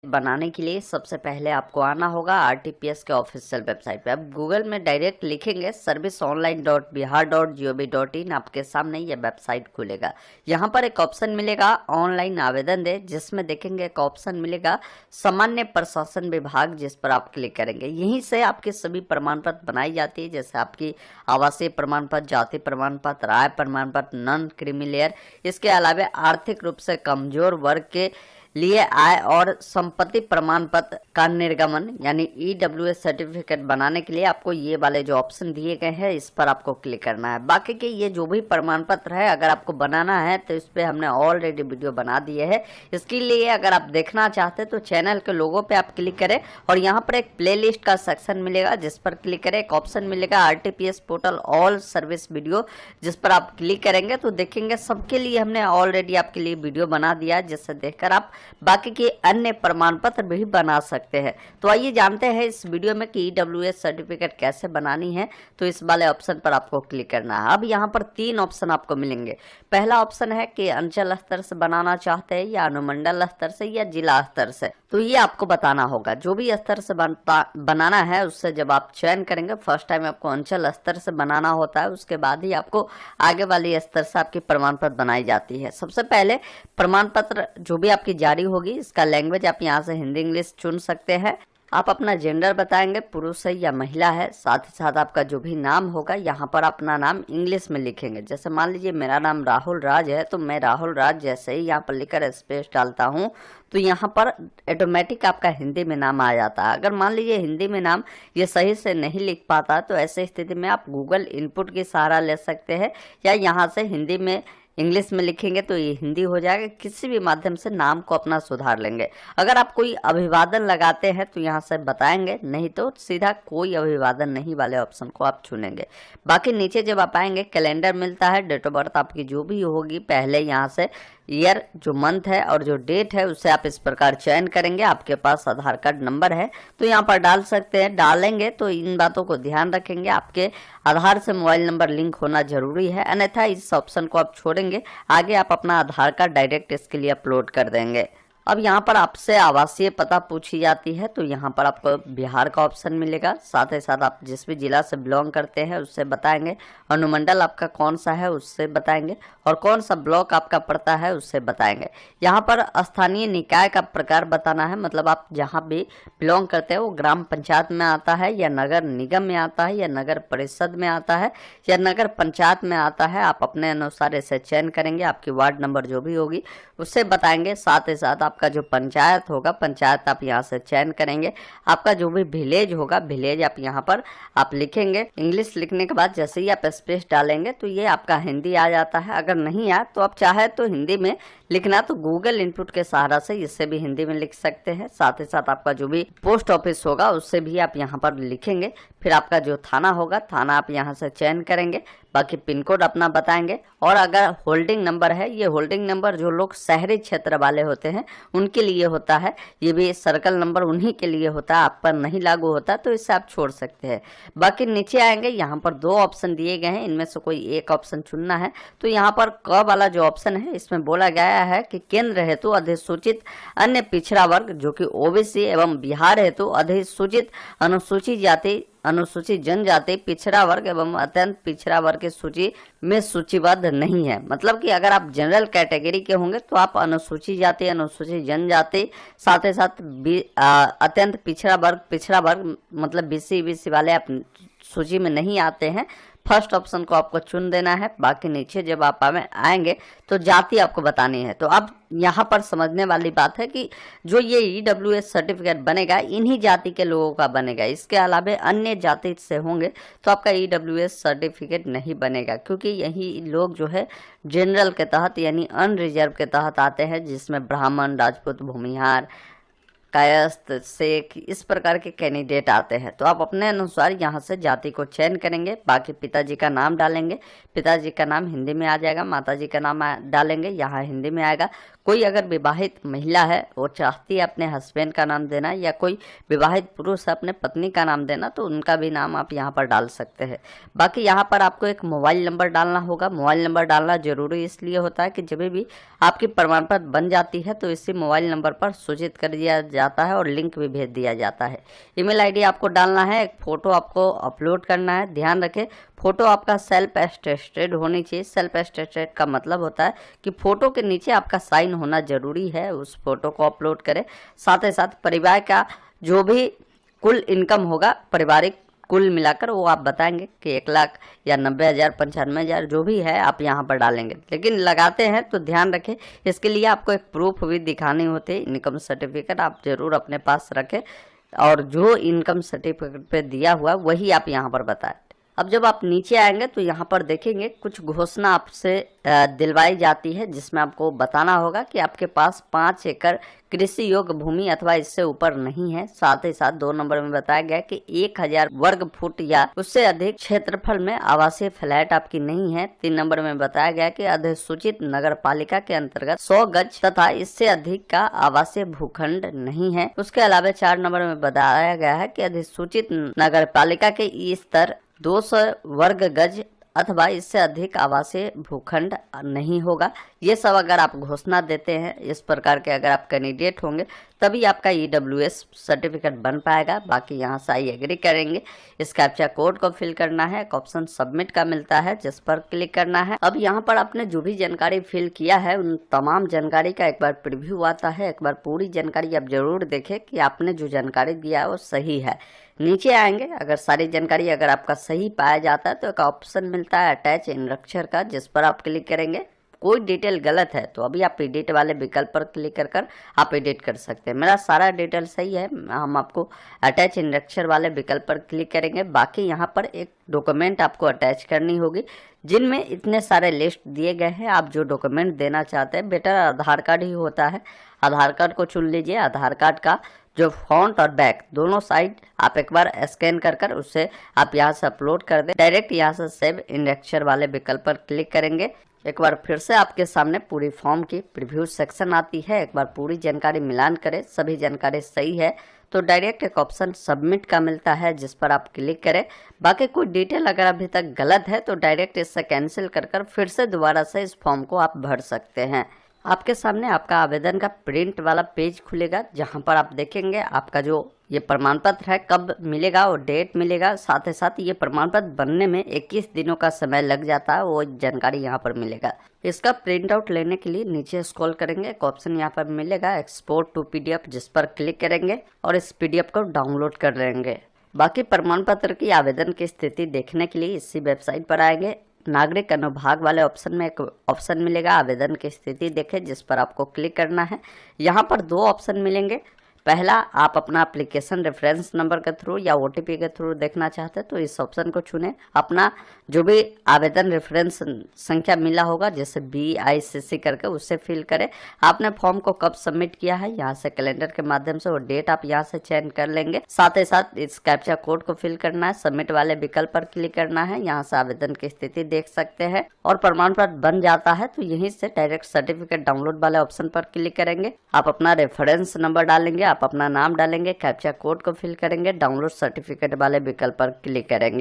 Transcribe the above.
बनाने के लिए सबसे पहले आपको आना होगा आरटीपीएस के ऑफिशियल वेबसाइट पे। अब गूगल में डायरेक्ट लिखेंगे serviceonline.bihar.gov.in, आपके सामने ये वेबसाइट खुलेगा। यहाँ पर एक ऑप्शन मिलेगा ऑनलाइन आवेदन दे, जिसमें देखेंगे एक ऑप्शन मिलेगा सामान्य प्रशासन विभाग, जिस पर आप क्लिक करेंगे। यहीं से आपके सभी प्रमाण पत्र बनाई जाती है, जैसे आपकी आवासीय प्रमाण पत्र, जाति प्रमाण पत्र, आय प्रमाण पत्र, नॉन क्रीमिलेयर। इसके अलावा आर्थिक रूप से कमजोर वर्ग के लिए आय और संपत्ति प्रमाण पत्र का निर्गमन यानी ईडब्ल्यूएस सर्टिफिकेट बनाने के लिए आपको ये वाले जो ऑप्शन दिए गए हैं इस पर आपको क्लिक करना है। बाकी के ये जो भी प्रमाण पत्र है अगर आपको बनाना है तो इस पे हमने ऑलरेडी वीडियो बना दिए है। इसके लिए अगर आप देखना चाहते हैं तो चैनल के लोगो पे आप क्लिक करें और यहाँ पर एक प्ले लिस्ट का सेक्शन मिलेगा, जिस पर क्लिक करें। एक ऑप्शन मिलेगा RTPS portal all service video, जिस पर आप क्लिक करेंगे तो देखेंगे सबके लिए हमने ऑलरेडी आपके लिए वीडियो बना दिया, जिससे देखकर आप बाकी के अन्य प्रमाण पत्र भी बना सकते हैं। तो आइए जानते हैं इस वीडियो में कि ईडब्ल्यूएस सर्टिफिकेट कैसे बनानी है। तो इस वाले ऑप्शन पर आपको क्लिक करना है। अब यहाँ पर 3 ऑप्शन आपको मिलेंगे। पहला ऑप्शन है कि अंचल स्तर से बनाना चाहते हैं या अनुमंडल स्तर से या जिला स्तर से, तो ये आपको बताना होगा। जो भी स्तर से बनाना है उससे जब आप चयन करेंगे, फर्स्ट टाइम आपको अंचल स्तर से बनाना होता है, उसके बाद ही आपको आगे वाली स्तर से आपकी प्रमाण पत्र बनाई जाती है। सबसे पहले प्रमाण पत्र जो भी आपकी जारी होगी इसका लैंग्वेज आप यहाँ से हिंदी इंग्लिश चुन सकते हैं। आप अपना जेंडर बताएंगे, पुरुष है या महिला है। साथ ही साथ आपका जो भी नाम होगा यहाँ पर अपना नाम इंग्लिश में लिखेंगे। जैसे मान लीजिए मेरा नाम राहुल राज है, तो मैं राहुल राज जैसे ही यहाँ पर लिखकर स्पेस डालता हूँ तो यहाँ पर ऑटोमेटिक आपका हिंदी में नाम आ जाता है। अगर मान लीजिए हिंदी में नाम ये सही से नहीं लिख पाता तो ऐसे स्थिति में आप गूगल इनपुट की सहारा ले सकते हैं, या यहाँ से हिंदी में इंग्लिश में लिखेंगे तो ये हिंदी हो जाएगा। किसी भी माध्यम से नाम को अपना सुधार लेंगे। अगर आप कोई अभिवादन लगाते हैं तो यहाँ से बताएंगे, नहीं तो सीधा कोई अभिवादन नहीं वाले ऑप्शन को आप चुनेंगे। बाकी नीचे जब आप आएंगे कैलेंडर मिलता है, डेट ऑफ बर्थ आपकी जो भी होगी पहले यहाँ से ईयर जो मंथ है और जो डेट है उससे आप इस प्रकार चयन करेंगे। आपके पास आधार कार्ड नंबर है तो यहाँ पर डाल सकते हैं। डालेंगे तो इन बातों को ध्यान रखेंगे, आपके आधार से मोबाइल नंबर लिंक होना जरूरी है, अन्यथा इस ऑप्शन को आप छोड़ेंगे। आगे आप अपना आधार कार्ड डायरेक्ट इसके लिए अपलोड कर देंगे। अब यहाँ पर आपसे आवासीय पता पूछी जाती है तो यहाँ पर आपको बिहार का ऑप्शन मिलेगा। साथ ही साथ आप जिस भी जिला से बिलोंग करते हैं उससे बताएंगे, अनुमंडल आपका कौन सा है उससे बताएंगे, और कौन सा ब्लॉक आपका पड़ता है उससे बताएंगे। यहाँ पर स्थानीय निकाय का प्रकार बताना है, मतलब आप जहाँ भी बिलोंग करते हैं वो ग्राम पंचायत में आता है या नगर निगम में आता है या नगर परिषद में आता है या नगर पंचायत में आता है। आप अपने अनुसार इसे चयन करेंगे, आपकी वार्ड नंबर जो भी होगी उससे बताएंगे। साथ ही साथ आपका जो पंचायत होगा पंचायत आप यहाँ से चयन करेंगे। आपका जो भी विलेज होगा विलेज आप यहाँ पर आप लिखेंगे। इंग्लिश लिखने के बाद जैसे ही आप स्पेस डालेंगे तो ये आपका हिंदी आ जाता है। अगर नहीं आए तो आप चाहे तो हिंदी में लिखना तो गूगल इनपुट के सहारा से इससे भी हिंदी में लिख सकते हैं। साथ ही साथ आपका जो भी पोस्ट ऑफिस होगा उससे भी आप यहाँ पर लिखेंगे। फिर आपका जो थाना होगा थाना आप यहाँ से चयन करेंगे। बाकी पिन कोड अपना बताएंगे। और अगर होल्डिंग नंबर है, ये होल्डिंग नंबर जो लोग शहरी क्षेत्र वाले होते हैं उनके लिए होता है, ये भी सर्कल नंबर उन्हीं के लिए होता है, आप पर नहीं लागू होता, तो इससे आप छोड़ सकते हैं। बाकी नीचे आएंगे, यहाँ पर 2 ऑप्शन दिए गए हैं, इनमें से कोई एक ऑप्शन चुनना है। तो यहाँ पर क वाला जो ऑप्शन है इसमें बोला गया है कि केंद्र हेतु अधिसूचित अन्य पिछड़ा वर्ग जो कि ओबीसी एवं बिहार हेतु अधिसूचित अनुसूचित जाति, अनुसूचित जनजाति, पिछड़ा वर्ग एवं अत्यंत पिछड़ा वर्ग की सूची में सूचीबद्ध नहीं है। मतलब कि अगर आप जनरल कैटेगरी के होंगे तो आप अनुसूचित जाति, अनुसूचित जनजाति, साथ ही साथ अत्यंत पिछड़ा वर्ग मतलब बीसी वाले आप सूची में नहीं आते हैं। फर्स्ट ऑप्शन को आपको चुन देना है। बाकी नीचे जब आप आएंगे तो जाति आपको बतानी है। तो अब यहाँ पर समझने वाली बात है कि जो ये ईडब्ल्यूएस सर्टिफिकेट बनेगा इन्हीं जाति के लोगों का बनेगा। इसके अलावा अन्य जाति से होंगे तो आपका ईडब्ल्यूएस सर्टिफिकेट नहीं बनेगा, क्योंकि यही लोग जो है जनरल के तहत यानी अनरिजर्व के तहत आते हैं, जिसमें ब्राह्मण, राजपूत, भूमिहार, कायस्थ, शेख इस प्रकार के कैंडिडेट आते हैं। तो आप अपने अनुसार यहाँ से जाति को चयन करेंगे। बाकी पिताजी का नाम डालेंगे, पिताजी का नाम हिंदी में आ जाएगा। माताजी का नाम डालेंगे, यहाँ हिंदी में आएगा। कोई अगर विवाहित महिला है वो चाहती है अपने हस्बैंड का नाम देना, या कोई विवाहित पुरुष है अपने पत्नी का नाम देना, तो उनका भी नाम आप यहाँ पर डाल सकते हैं। बाकी यहाँ पर आपको एक मोबाइल नंबर डालना होगा। मोबाइल नंबर डालना जरूरी इसलिए होता है कि जब भी आपकी प्रमाण पत्र बन जाती है तो इसी मोबाइल नंबर पर सूचित कर दिया जाता है और लिंक भी भेज दिया जाता है। ईमेल आईडी आपको डालना है, एक फोटो आपको अपलोड करना है। ध्यान रखें, फोटो आपका सेल्फ अटेस्टेड होनी चाहिए। सेल्फ अटेस्टेड का मतलब होता है कि फोटो के नीचे आपका साइन होना जरूरी है, उस फोटो को अपलोड करें। साथ ही साथ परिवार का जो भी कुल इनकम होगा पारिवारिक कुल मिलाकर वो आप बताएंगे कि 1 लाख या 90,000 95,000 जो भी है आप यहाँ पर डालेंगे। लेकिन लगाते हैं तो ध्यान रखें, इसके लिए आपको एक प्रूफ भी दिखानी होती है। इनकम सर्टिफिकेट आप जरूर अपने पास रखें और जो इनकम सर्टिफिकेट पे दिया हुआ वही आप यहाँ पर बताएं। अब जब आप नीचे आएंगे तो यहाँ पर देखेंगे कुछ घोषणा आपसे दिलवाई जाती है, जिसमें आपको बताना होगा कि आपके पास 5 एकड़ कृषि योग्य भूमि अथवा इससे ऊपर नहीं है। साथ ही साथ 2 नंबर में बताया गया कि 1000 वर्ग फुट या उससे अधिक क्षेत्रफल में आवासीय फ्लैट आपकी नहीं है। 3 नंबर में बताया गया कि अधिसूचित नगर पालिका के अंतर्गत 100 गज तथा इससे अधिक का आवासीय भूखंड नहीं है। उसके अलावा 4 नंबर में बताया गया है कि अधिसूचित नगर पालिका के स्तर 200 वर्ग गज अथवा इससे अधिक आवासीय भूखंड नहीं होगा। ये सब अगर आप घोषणा देते हैं, इस प्रकार के अगर आप कैंडिडेट होंगे तभी आपका EWS सर्टिफिकेट बन पाएगा। बाकी यहाँ से आई एग्री करेंगे। इस कैप्चा कोड को फिल करना है, एक ऑप्शन सबमिट का मिलता है जिस पर क्लिक करना है। अब यहाँ पर आपने जो भी जानकारी फिल किया है उन तमाम जानकारी का एक बार प्रीव्यू आता है। एक बार पूरी जानकारी आप जरूर देखें कि आपने जो जानकारी दिया है वो सही है। नीचे आएंगे, अगर सारी जानकारी अगर आपका सही पाया जाता है तो एक ऑप्शन मिलता है अटैच इनरक्चर का, जिस पर आप क्लिक करेंगे। कोई डिटेल गलत है तो अभी आप एडिट वाले विकल्प पर क्लिक कर आप एडिट कर सकते हैं। मेरा सारा डिटेल सही है, हम आपको अटैच इनरक्चर वाले विकल्प पर क्लिक करेंगे। बाकी यहाँ पर एक डॉक्यूमेंट आपको अटैच करनी होगी, जिनमें इतने सारे लिस्ट दिए गए हैं। आप जो डॉक्यूमेंट देना चाहते हैं, बेटर आधार कार्ड ही होता है। आधार कार्ड को चुन लीजिए। आधार कार्ड का जो फ्रंट और बैक दोनों साइड आप एक बार स्कैन कर उससे आप यहाँ से अपलोड कर दें। डायरेक्ट यहाँ से सेव इनरक्चर वाले विकल्प पर क्लिक करेंगे। एक बार फिर से आपके सामने पूरी फॉर्म की प्रीव्यू सेक्शन आती है। एक बार पूरी जानकारी मिलान करें, सभी जानकारी सही है तो डायरेक्ट एक ऑप्शन सबमिट का मिलता है जिस पर आप क्लिक करें। बाकी कोई डिटेल अगर अभी तक गलत है तो डायरेक्ट इससे कैंसिल कर फिर से दोबारा से इस फॉर्म को आप भर सकते हैं। आपके सामने आपका आवेदन का प्रिंट वाला पेज खुलेगा, जहां पर आप देखेंगे आपका जो ये प्रमाण पत्र है कब मिलेगा और डेट मिलेगा। साथ ही साथ ये प्रमाण पत्र बनने में 21 दिनों का समय लग जाता है, वो जानकारी यहाँ पर मिलेगा। इसका प्रिंट आउट लेने के लिए नीचे स्क्रॉल करेंगे, एक ऑप्शन यहाँ पर मिलेगा एक्सपोर्ट टू PDF, जिस पर क्लिक करेंगे और इस PDF को डाउनलोड कर लेंगे। बाकी प्रमाण पत्र की आवेदन की स्थिति देखने के लिए इसी वेबसाइट पर आएंगे। नागरिक अनुभाग वाले ऑप्शन में एक ऑप्शन मिलेगा आवेदन की स्थिति देखें, जिस पर आपको क्लिक करना है। यहाँ पर 2 ऑप्शन मिलेंगे। पहला, आप अपना एप्लीकेशन रेफरेंस नंबर के थ्रू या OTP के थ्रू देखना चाहते हैं तो इस ऑप्शन को चुनें। अपना जो भी आवेदन रेफरेंस संख्या मिला होगा जैसे BICC करके उससे फिल करें। आपने फॉर्म को कब सबमिट किया है, यहाँ से कैलेंडर के माध्यम से वो डेट आप यहाँ से चयन कर लेंगे। साथ ही साथ इस कैप्चा कोड को फिल करना है, सबमिट वाले विकल्प पर क्लिक करना है। यहाँ से आवेदन की स्थिति देख सकते हैं और प्रमाण पत्र बन जाता है तो यहीं से डायरेक्ट सर्टिफिकेट डाउनलोड वाले ऑप्शन पर क्लिक करेंगे। आप अपना रेफरेंस नंबर डालेंगे, आप अपना नाम डालेंगे, कैप्चा कोड को फिल करेंगे, डाउनलोड सर्टिफिकेट वाले विकल्प पर क्लिक करेंगे।